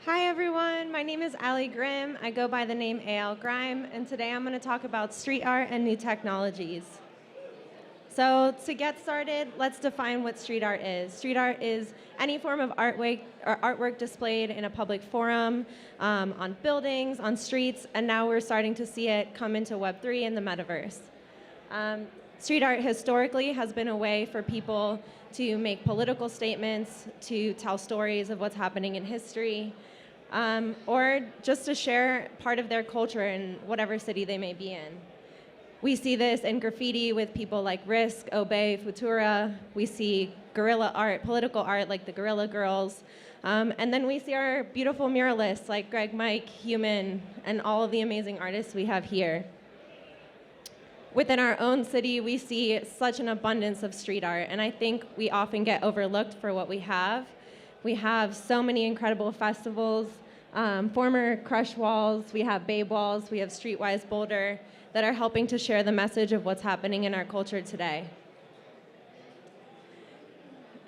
Hi everyone, my name is Grimm. I go by the name AL Grime, and today I'm going to talk about street art and new technologies. So to get started, let's define what street art is. Street art is any form of artwork displayed in a public forum, on buildings, on streets, and now we're starting to see it come into Web3 and the metaverse. Street art historically has been a way for people to make political statements, to tell stories of what's happening in history, or just to share part of their culture in whatever city they may be in. We see this in graffiti with people like Risk, Obey, Futura. We see guerrilla art, political art like the Guerrilla Girls. And then we see our beautiful muralists like Greg, Mike, Human, and all of the amazing artists we have here. Within our own city, we see such an abundance of street art, and I think we often get overlooked for what we have. We have so many incredible festivals, former Crush Walls, we have Babe Walls, we have Streetwise Boulder, that are helping to share the message of what's happening in our culture today.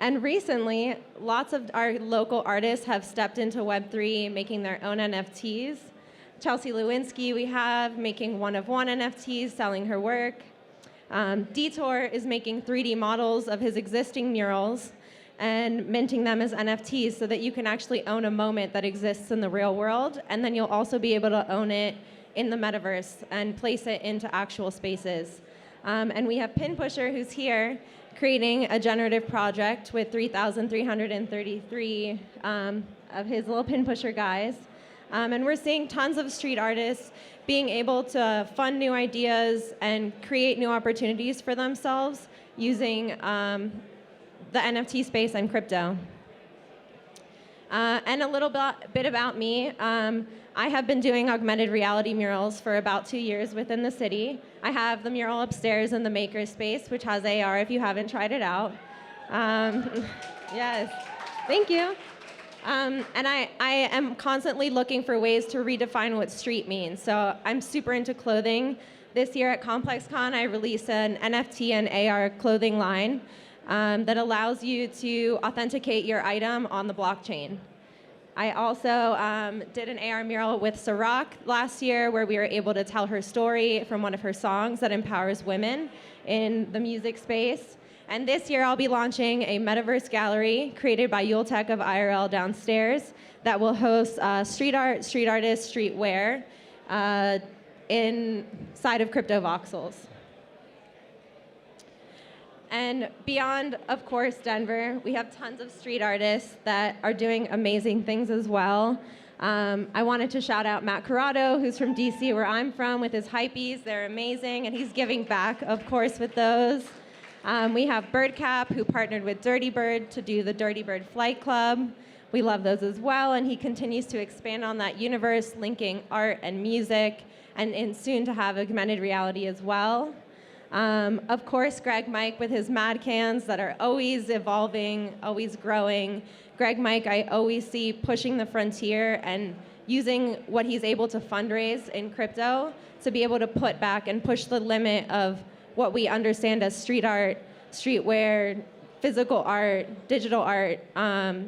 And recently, lots of our local artists have stepped into Web3, making their own NFTs. Chelsea Lewinsky we have making one-of-one NFTs, selling her work. Detour is making 3D models of his existing murals and minting them as NFTs so that you can actually own a moment that exists in the real world, and then you'll also be able to own it in the metaverse and place it into actual spaces. And we have Pinpusher, who's here, creating a generative project with 3,333 of his little Pinpusher guys. And we're seeing tons of street artists being able to fund new ideas and create new opportunities for themselves using the NFT space and crypto. And a little bit about me. I have been doing augmented reality murals for about 2 years within the city. I have the mural upstairs in the maker space, which has AR if you haven't tried it out. Yes, thank you. And I am constantly looking for ways to redefine what street means. So I'm super into clothing. This year at ComplexCon, I released an NFT and AR clothing line that allows you to authenticate your item on the blockchain. I also did an AR mural with Ciroc last year where we were able to tell her story from one of her songs that empowers women in the music space. And this year I'll be launching a metaverse gallery created by Yuletech of IRL downstairs that will host street art, street artists, streetwear inside of Crypto Voxels. And beyond, of course, Denver, we have tons of street artists that are doing amazing things as well. I wanted to shout out Matt Corrado, who's from DC, where I'm from, with his hypees. They're amazing, and he's giving back, of course, with those. We have Birdcap, who partnered with Dirty Bird to do the Dirty Bird Flight Club. We love those as well, and he continues to expand on that universe, linking art and music, and soon to have augmented reality as well. Of course, Greg Mike with his Mad Cans that are always evolving, always growing. Greg Mike, I always see pushing the frontier and using what he's able to fundraise in crypto to be able to put back and push the limit of what we understand as street art, streetwear, physical art, digital art.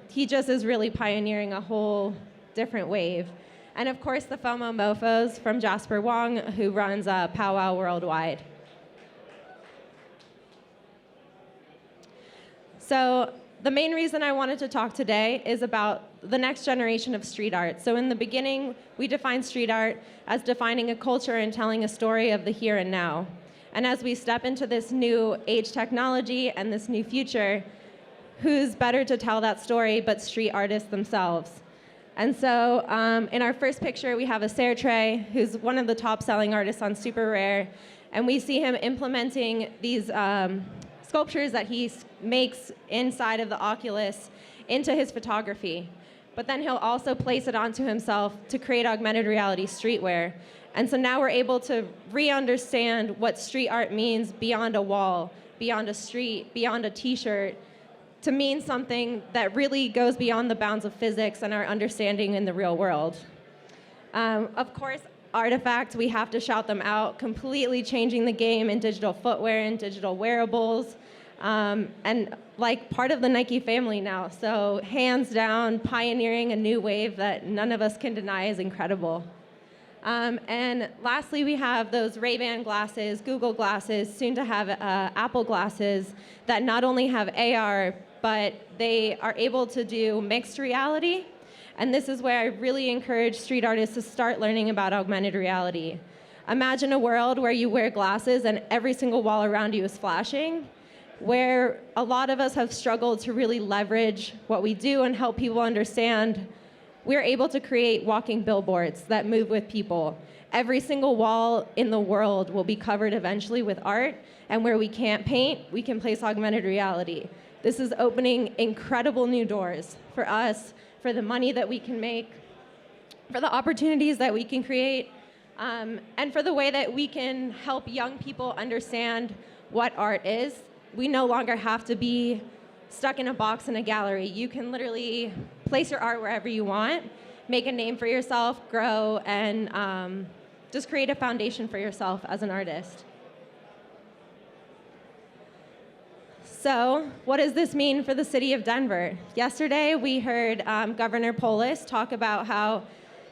He just is really pioneering a whole different wave. And of course, the FOMO Mofos from Jasper Wong, who runs Powwow Worldwide. So the main reason I wanted to talk today is about the next generation of street art. So in the beginning, we defined street art as defining a culture and telling a story of the here and now. And as we step into this new age technology and this new future, who's better to tell that story but street artists themselves? And so in our first picture, we have a Sertre, who's one of the top-selling artists on Super Rare. And we see him implementing these sculptures that he makes inside of the Oculus into his photography. But then he'll also place it onto himself to create augmented reality streetwear. And so now we're able to re-understand what street art means beyond a wall, beyond a street, beyond a t-shirt, to mean something that really goes beyond the bounds of physics and our understanding in the real world. Of course, Artifact, we have to shout them out, completely changing the game in digital footwear and digital wearables. and like part of the Nike family now. So hands down, pioneering a new wave that none of us can deny is incredible. And lastly, we have those Ray-Ban glasses, Google glasses, soon to have Apple glasses that not only have AR, but they are able to do mixed reality. And this is where I really encourage street artists to start learning about augmented reality. Imagine a world where you wear glasses and every single wall around you is flashing, where a lot of us have struggled to really leverage what we do and help people understand. We're able to create walking billboards that move with people. Every single wall in the world will be covered eventually with art, and where we can't paint, we can place augmented reality. This is opening incredible new doors for us, for the money that we can make, for the opportunities that we can create, and for the way that we can help young people understand what art is. We no longer have to be stuck in a box in a gallery. You can literally place your art wherever you want, make a name for yourself, grow, and just create a foundation for yourself as an artist. So, what does this mean for the city of Denver? Yesterday, we heard Governor Polis talk about how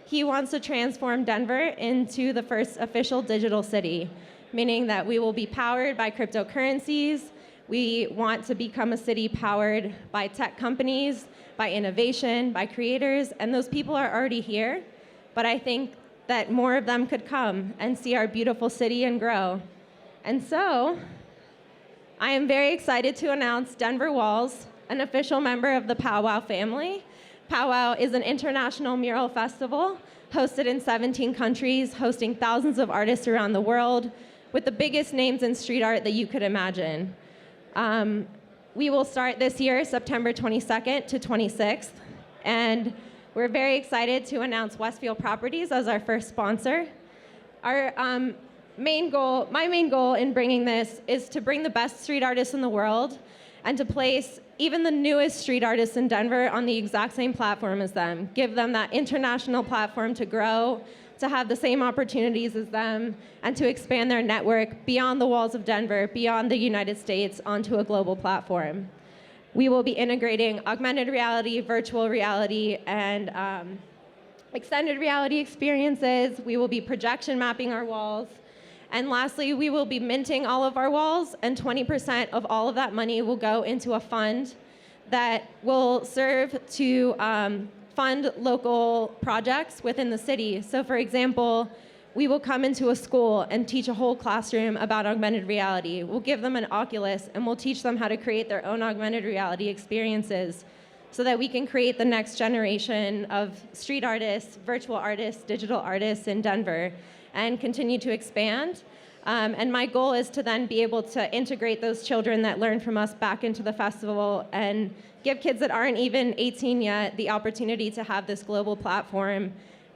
he wants to transform Denver into the first official digital city, meaning that we will be powered by cryptocurrencies. We want to become a city powered by tech companies, by innovation, by creators, and those people are already here, but I think that more of them could come and see our beautiful city and grow. And so, I am very excited to announce Denver Walls, an official member of the Powwow family. Powwow is an international mural festival hosted in 17 countries, hosting thousands of artists around the world with the biggest names in street art that you could imagine. We will start this year, September 22nd to 26th, and we're very excited to announce Westfield Properties as our first sponsor. Our my main goal in bringing this is to bring the best street artists in the world and to place even the newest street artists in Denver on the exact same platform as them, give them that international platform to grow, to have the same opportunities as them, and to expand their network beyond the walls of Denver, beyond the United States, onto a global platform. We will be integrating augmented reality, virtual reality, and extended reality experiences. We will be projection mapping our walls. And lastly, we will be minting all of our walls, and 20% of all of that money will go into a fund that will serve to fund local projects within the city. So for example, we will come into a school and teach a whole classroom about augmented reality. We'll give them an Oculus and we'll teach them how to create their own augmented reality experiences so that we can create the next generation of street artists, virtual artists, digital artists in Denver and continue to expand. And my goal is to then be able to integrate those children that learn from us back into the festival and give kids that aren't even 18 yet the opportunity to have this global platform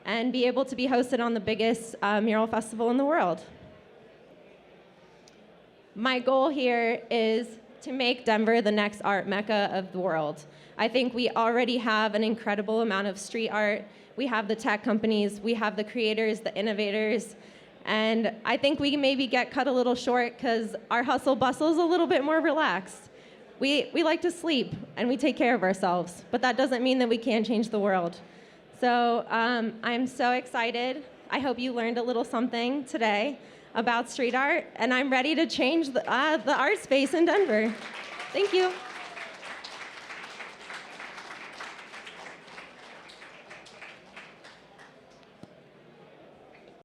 and be able to be hosted on the biggest mural festival in the world. My goal here is to make Denver the next art mecca of the world. I think we already have an incredible amount of street art. We have the tech companies, we have the creators, the innovators, and I think we maybe get cut a little short because our hustle bustle is a little bit more relaxed. We like to sleep and we take care of ourselves, but that doesn't mean that we can't change the world. So I'm so excited. I hope you learned a little something today about street art, and I'm ready to change the art space in Denver. Thank you.